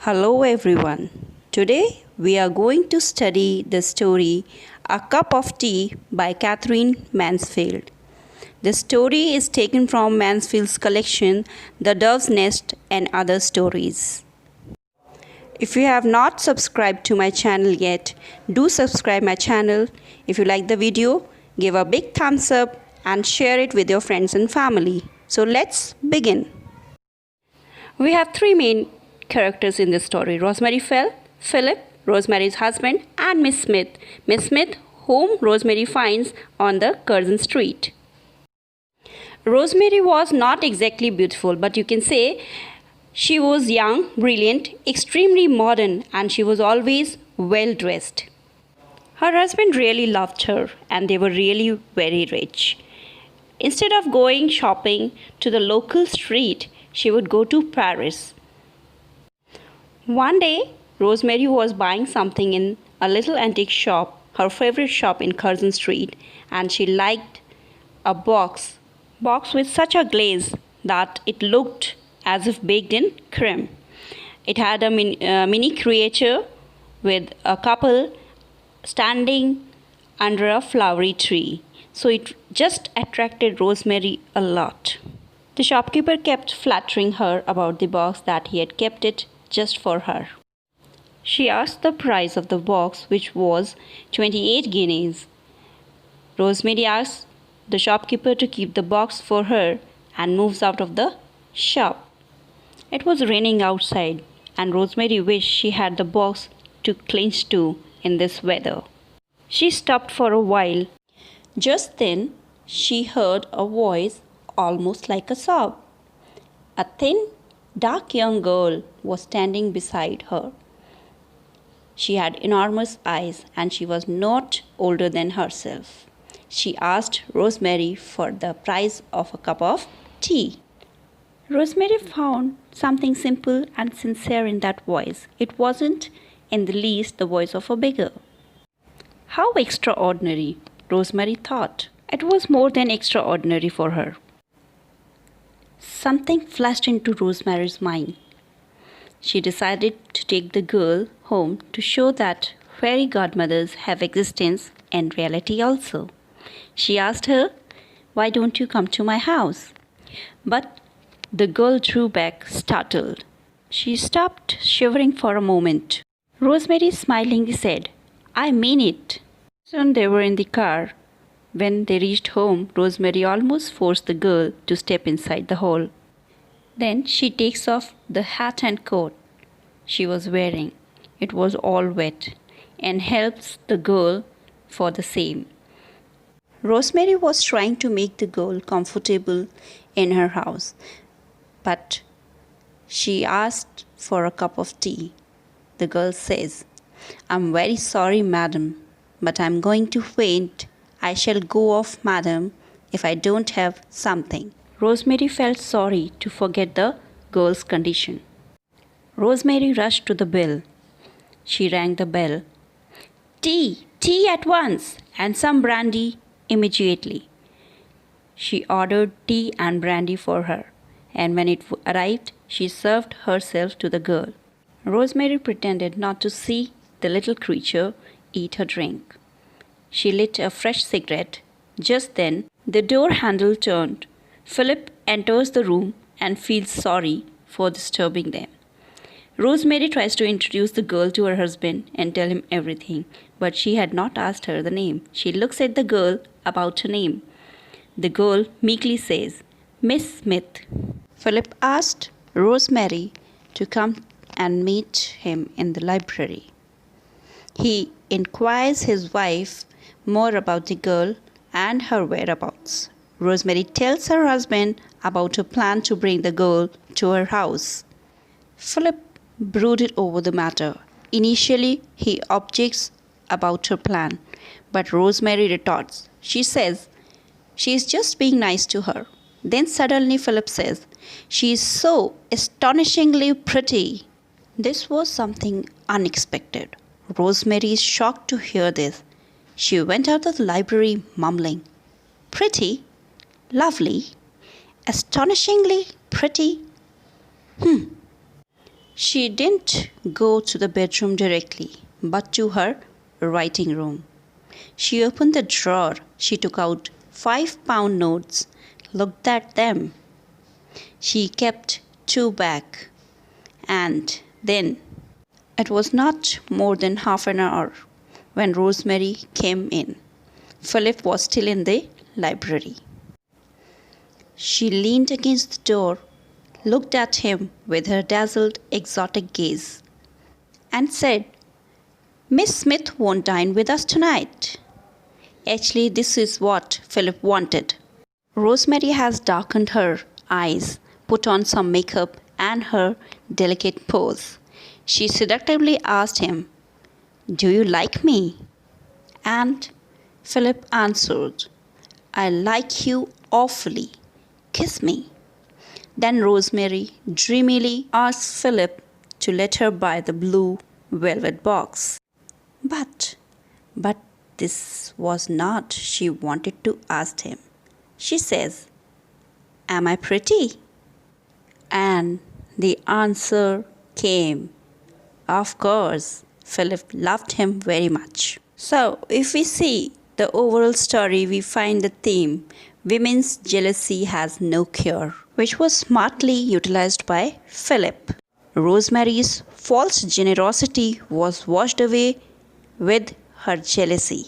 Hello everyone. Today we are going to study the story A Cup of Tea by Katherine Mansfield. The story is taken from Mansfield's collection The Dove's Nest and Other Stories. If you have not subscribed to my channel yet, do subscribe my channel. If you like the video, give a big thumbs up and share it with your friends and family. So let's begin. We have three main characters in this story: Rosemary Philip, Rosemary's husband, and Miss Smith. Miss Smith, whom Rosemary finds on the Curzon street. Rosemary was not exactly beautiful, but you can say she was young, brilliant, extremely modern, and she was always well dressed. Her husband really loved her, and they were really very rich. Instead of going shopping to the local street, she would go to Paris. One day, Rosemary was buying something in a little antique shop, her favorite shop in Curzon Street, and she liked a box with such a glaze that it looked as if baked in cream. It had a mini creature with a couple standing under a flowery tree, so it just attracted Rosemary a lot. The shopkeeper kept flattering her about the box that he had kept it just for her. She asked the price of the box, which was 28 guineas. Rosemary asked the shopkeeper to keep the box for her and moves out of the shop. It was raining outside, and Rosemary wished she had the box to clinch to in this weather. She stopped for a while. Just then, she heard a voice almost like a sob. A thin, dark young girl was standing beside her. She had enormous eyes and she was not older than herself. She asked Rosemary for the price of a cup of tea. Rosemary found something simple and sincere in that voice. It wasn't in the least the voice of a beggar. How extraordinary, Rosemary thought. It was more than extraordinary for her. Something flashed into Rosemary's mind. She decided to take the girl home to show that fairy godmothers have existence and reality also. She asked her, "Why don't you come to my house?" But the girl drew back, startled. She stopped, shivering for a moment. Rosemary smilingly said, "I mean it." Soon they were in the car. When they reached home, Rosemary almost forced the girl to step inside the hall. Then she takes off the hat and coat she was wearing. It was all wet, and helps the girl for the same. Rosemary was trying to make the girl comfortable in her house, but she asked for a cup of tea. The girl says, "I'm very sorry, madam, but I'm going to faint. I shall go off, madam, if I don't have something." Rosemary felt sorry to forget the girl's condition. Rosemary rushed to the bell. She rang the bell. "Tea, tea at once, and some brandy immediately." She ordered tea and brandy for her, and when it arrived, she served herself to the girl. Rosemary pretended not to see the little creature eat her drink. She lit a fresh cigarette. Just then, the door handle turned. Philip enters the room and feels sorry for disturbing them. Rosemary tries to introduce the girl to her husband and tell him everything, but she had not asked her the name. She looks at the girl about her name. The girl meekly says, "Miss Smith." Philip asked Rosemary to come and meet him in the library. He inquires his wife more about the girl and her whereabouts. Rosemary tells her husband about her plan to bring the girl to her house. Philip brooded over the matter. Initially, he objects about her plan, but Rosemary retorts. She says she is just being nice to her. Then suddenly Philip says, "She is so astonishingly pretty." This was something unexpected. Rosemary is shocked to hear this. She went out of the library mumbling, "Pretty? Lovely? Astonishingly pretty? She didn't go to the bedroom directly, but to her writing room. She opened the drawer. She took out 5-pound notes, looked at them. She kept 2 back. And then, it was not more than half an hour when Rosemary came in. Philip was still in the library. She leaned against the door, looked at him with her dazzled, exotic gaze, and said, "Miss Smith won't dine with us tonight." Actually, this is what Philip wanted. Rosemary has darkened her eyes, put on some makeup, and her delicate pose. She seductively asked him, "Do you like me?" And Philip answered, "I like you awfully. Kiss me." Then Rosemary dreamily asked Philip to let her buy the blue velvet box. But this was not she wanted to ask him. She says, "Am I pretty?" And the answer came. Of course, Philip loved him very much. So, if we see the overall story, we find the theme women's jealousy has no cure, which was smartly utilized by Philip. Rosemary's false generosity was washed away with her jealousy.